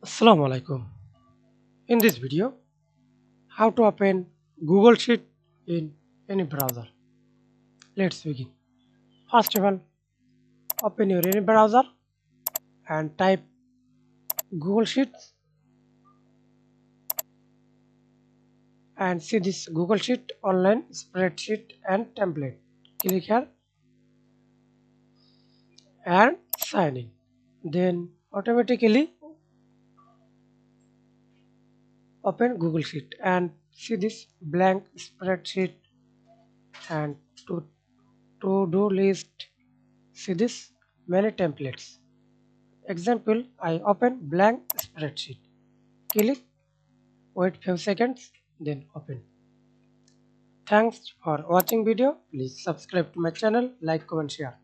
Assalamu alaikum. In this video, how to open Google Sheet in any browser. Let's begin. First of all, open your any browser and type Google Sheets and see this Google Sheet online spreadsheet and template. Click here and sign in. Then automatically open Google Sheet and see this blank spreadsheet and to-do list. See this many templates. Example, I open blank spreadsheet. Click, wait few seconds, then open. Thanks for watching video. Please subscribe to my channel, like, comment, share.